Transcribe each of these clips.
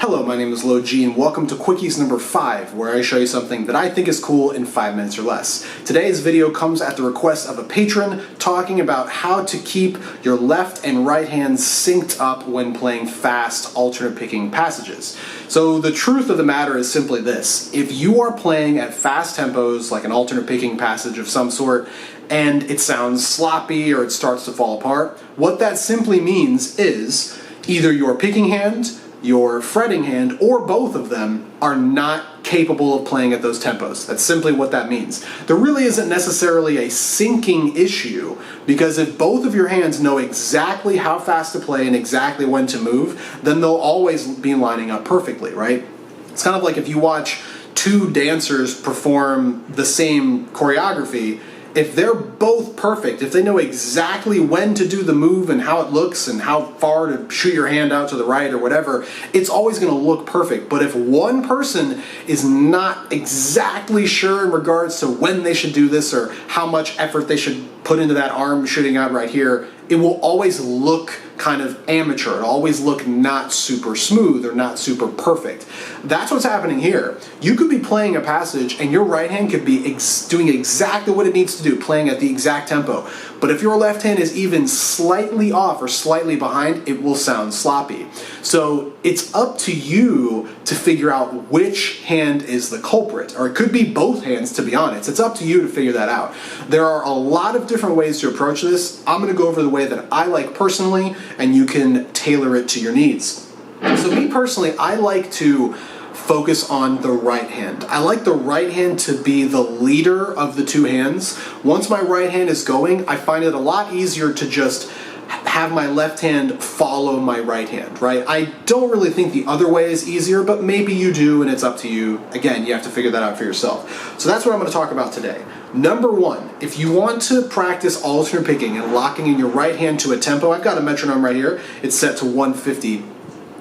Hello, my name is Lo G, and welcome to Quickies number 5, where I show you something that I think is cool in 5 minutes or less. Today's video comes at the request of a patron talking about how to keep your left and right hands synced up when playing fast alternate picking passages. So the truth of the matter is simply this: if you are playing at fast tempos, like an alternate picking passage of some sort, and it sounds sloppy or it starts to fall apart, what that simply means is either your picking hand, your fretting hand, or both of them are not capable of playing at those tempos. That's simply what that means. There really isn't necessarily a syncing issue, because if both of your hands know exactly how fast to play and exactly when to move, then they'll always be lining up perfectly, right? It's kind of like if you watch two dancers perform the same choreography. If they're both perfect, if they know exactly when to do the move and how it looks and how far to shoot your hand out to the right or whatever, it's always going to look perfect. But if one person is not exactly sure in regards to when they should do this or how much effort they should put into that arm shooting out right here, it will always look kind of amateur. It'll always look not super smooth or not super perfect. That's what's happening here. You could be playing a passage and your right hand could be doing exactly what it needs to do, playing at the exact tempo. But if your left hand is even slightly off or slightly behind, it will sound sloppy. So it's up to you to figure out which hand is the culprit, or it could be both hands, to be honest. It's up to you to figure that out. There are a lot of different ways to approach this. I'm going to go over the way that I like personally, and you can tailor it to your needs. So me personally, I like to focus on the right hand. I like the right hand to be the leader of the two hands. Once my right hand is going, I find it a lot easier to just have my left hand follow my right hand, right? I don't really think the other way is easier, but maybe you do, and it's up to you. Again, you have to figure that out for yourself. So that's what I'm going to talk about today. Number one, if you want to practice alternate picking and locking in your right hand to a tempo, I've got a metronome right here. It's set to 150.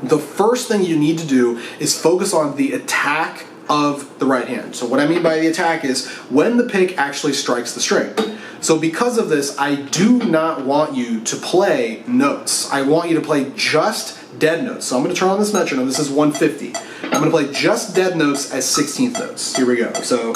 The first thing you need to do is focus on the attack of the right hand. So what I mean by the attack is when the pick actually strikes the string. So because of this, I do not want you to play notes. I want you to play just dead notes. So I'm going to turn on this metronome. This is 150. I'm going to play just dead notes as 16th notes. Here we go. So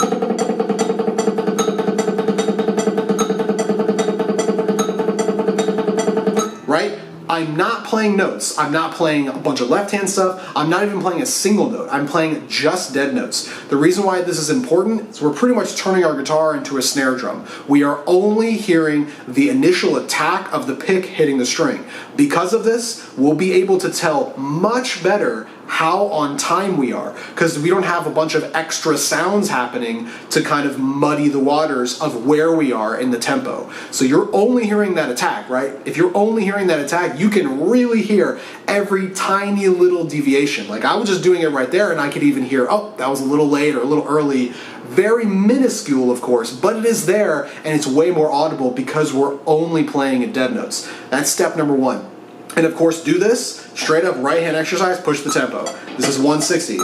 right? I'm not playing notes. I'm not playing a bunch of left-hand stuff. I'm not even playing a single note. I'm playing just dead notes. The reason why this is important is we're pretty much turning our guitar into a snare drum. We are only hearing the initial attack of the pick hitting the string. Because of this, we'll be able to tell much better how on time we are, because we don't have a bunch of extra sounds happening to kind of muddy the waters of where we are in the tempo. So you're only hearing that attack, right? If you're only hearing that attack, you can really hear every tiny little deviation. Like I was just doing it right there, and I could even hear, oh, that was a little late or a little early. Very minuscule, of course, but it is there, and it's way more audible because we're only playing at dead notes. That's step number one. And of course, do this straight up right hand exercise, push the tempo. This is 160.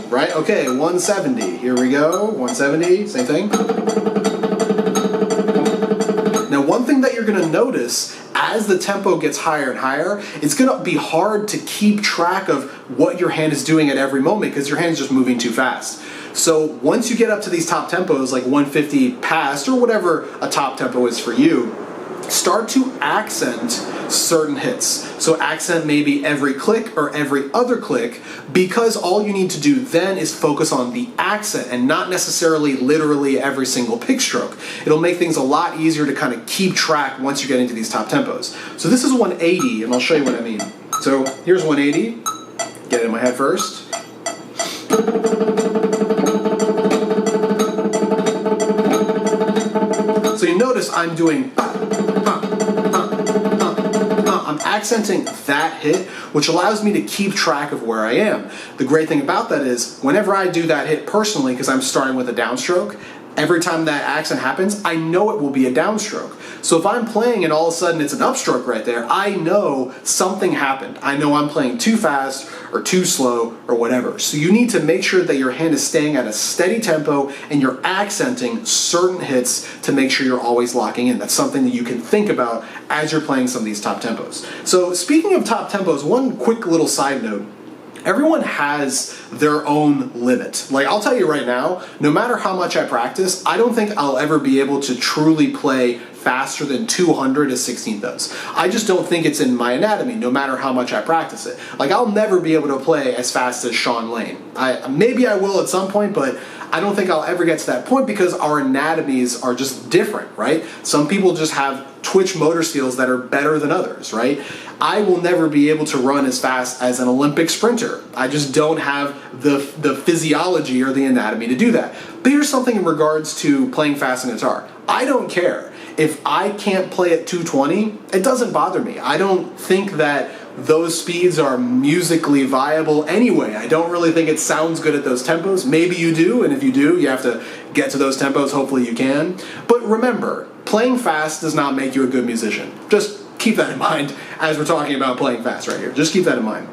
Right? Okay, 170. Here we go. 170, same thing. Now, one thing that you're going to notice as the tempo gets higher and higher, it's going to be hard to keep track of what your hand is doing at every moment because your hand's just moving too fast. So once you get up to these top tempos, like 150 past or whatever a top tempo is for you, start to accent certain hits. So accent maybe every click or every other click, because all you need to do then is focus on the accent and not necessarily literally every single pick stroke. It'll make things a lot easier to kind of keep track once you get into these top tempos. So this is 180, and I'll show you what I mean. So here's 180. Get it in my head first. So you notice I'm doing I'm accenting that hit, which allows me to keep track of where I am. The great thing about that is whenever I do that hit personally, because I'm starting with a downstroke, every time that accent happens, I know it will be a downstroke. So if I'm playing and all of a sudden it's an upstroke right there, I know something happened. I know I'm playing too fast or too slow or whatever. So you need to make sure that your hand is staying at a steady tempo and you're accenting certain hits to make sure you're always locking in. That's something that you can think about as you're playing some of these top tempos. So speaking of top tempos, one quick little side note. Everyone has their own limit. Like, I'll tell you right now, no matter how much I practice, I don't think I'll ever be able to truly play faster than 200 as 16th notes. I just don't think it's in my anatomy, no matter how much I practice it. Like, I'll never be able to play as fast as Sean Lane. Maybe I will at some point, but I don't think I'll ever get to that point because our anatomies are just different, right? Some people just have twitch motor skills that are better than others, right? I will never be able to run as fast as an Olympic sprinter. I just don't have the physiology or the anatomy to do that. But here's something in regards to playing fast on guitar. I don't care. If I can't play at 220, it doesn't bother me. I don't think that those speeds are musically viable anyway. I don't really think it sounds good at those tempos. Maybe you do, and if you do, you have to get to those tempos. Hopefully you can. But remember, playing fast does not make you a good musician. Just keep that in mind as we're talking about playing fast right here. Just keep that in mind.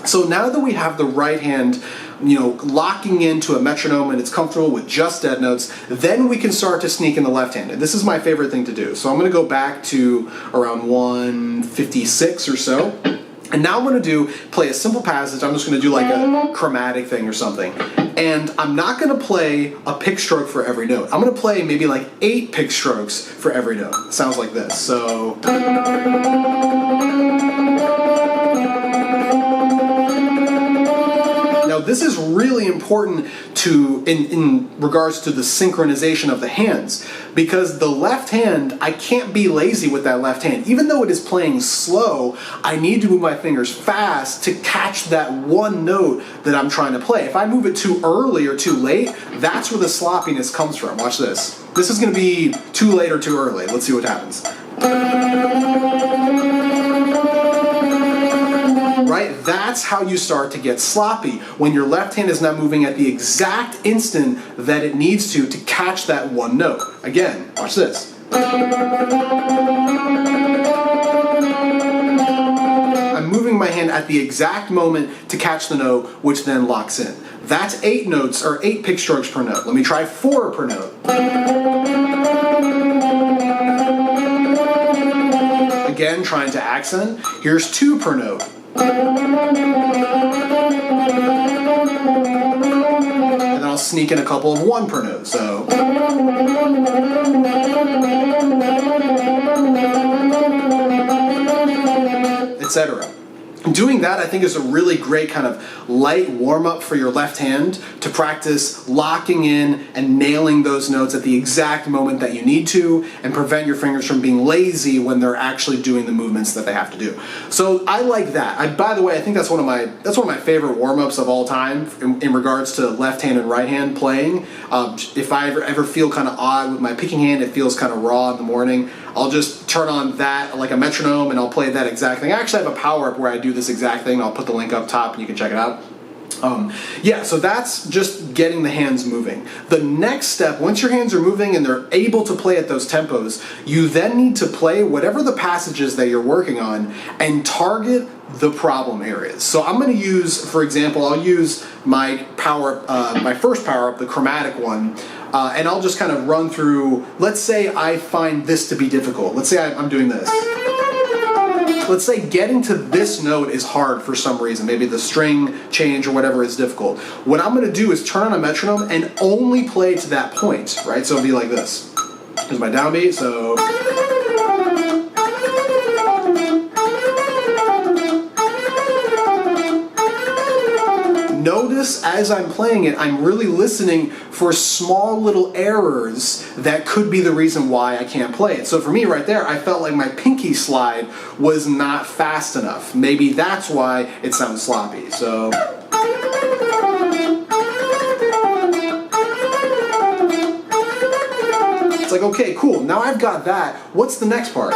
So now that we have the right hand, locking into a metronome and it's comfortable with just dead notes, then we can start to sneak in the left hand. And this is my favorite thing to do. So I'm going to go back to around 156 or so. And now I'm going to play a simple passage. I'm just going to do like a chromatic thing or something. And I'm not going to play a pick stroke for every note. I'm going to play maybe like 8 pick strokes for every note. It sounds like this. So this is really important in regards to the synchronization of the hands, because the left hand, I can't be lazy with that left hand. Even though it is playing slow, I need to move my fingers fast to catch that one note that I'm trying to play. If I move it too early or too late, that's where the sloppiness comes from. Watch this. This is going to be too late or too early. Let's see what happens. Right? That's how you start to get sloppy, when your left hand is not moving at the exact instant that it needs to catch that one note. Again, watch this. I'm moving my hand at the exact moment to catch the note, which then locks in. That's 8 notes, or 8 pick strokes per note. Let me try 4 per note. Again, trying to accent. Here's 2 per note. And then I'll sneak in a couple of 1 per note, so. Etc. Doing that, I think, is a really great kind of light warm-up for your left hand to practice locking in and nailing those notes at the exact moment that you need to, and prevent your fingers from being lazy when they're actually doing the movements that they have to do. So I like that. By the way, I think that's one of my favorite warm-ups of all time in regards to left hand and right hand playing. If I ever feel kind of odd with my picking hand, it feels kind of raw in the morning, I'll just turn on that like a metronome and I'll play that exact thing. I actually have a power-up where I do this exact thing. I'll put the link up top and you can check it out. Yeah, so that's just getting the hands moving. The next step, once your hands are moving and they're able to play at those tempos, you then need to play whatever the passages that you're working on and target the problem areas. So I'm going to use, for example, I'll use my first power up, the chromatic one, and I'll just kind of run through. Let's say I find this to be difficult. Let's say I'm doing this. Let's say getting to this note is hard for some reason. Maybe the string change or whatever is difficult. What I'm going to do is turn on a metronome and only play to that point, right? So it'll be like this. Here's my downbeat, so. Notice as I'm playing it, I'm really listening for small little errors that could be the reason why I can't play it. So for me right there, I felt like my pinky slide was not fast enough. Maybe that's why it sounds sloppy. So. It's like, okay, cool, now I've got that. What's the next part?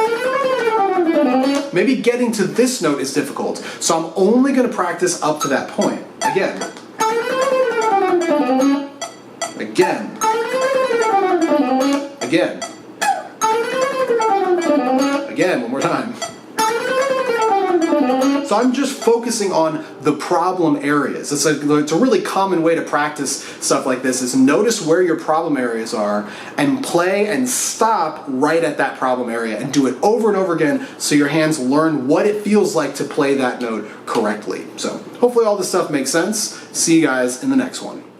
Maybe getting to this note is difficult, so I'm only going to practice up to that point. Again. Again. Again, one more time. So I'm just focusing on the problem areas. It's a really common way to practice stuff like this, is notice where your problem areas are and play and stop right at that problem area and do it over and over again so your hands learn what it feels like to play that note correctly. So hopefully all this stuff makes sense. See you guys in the next one.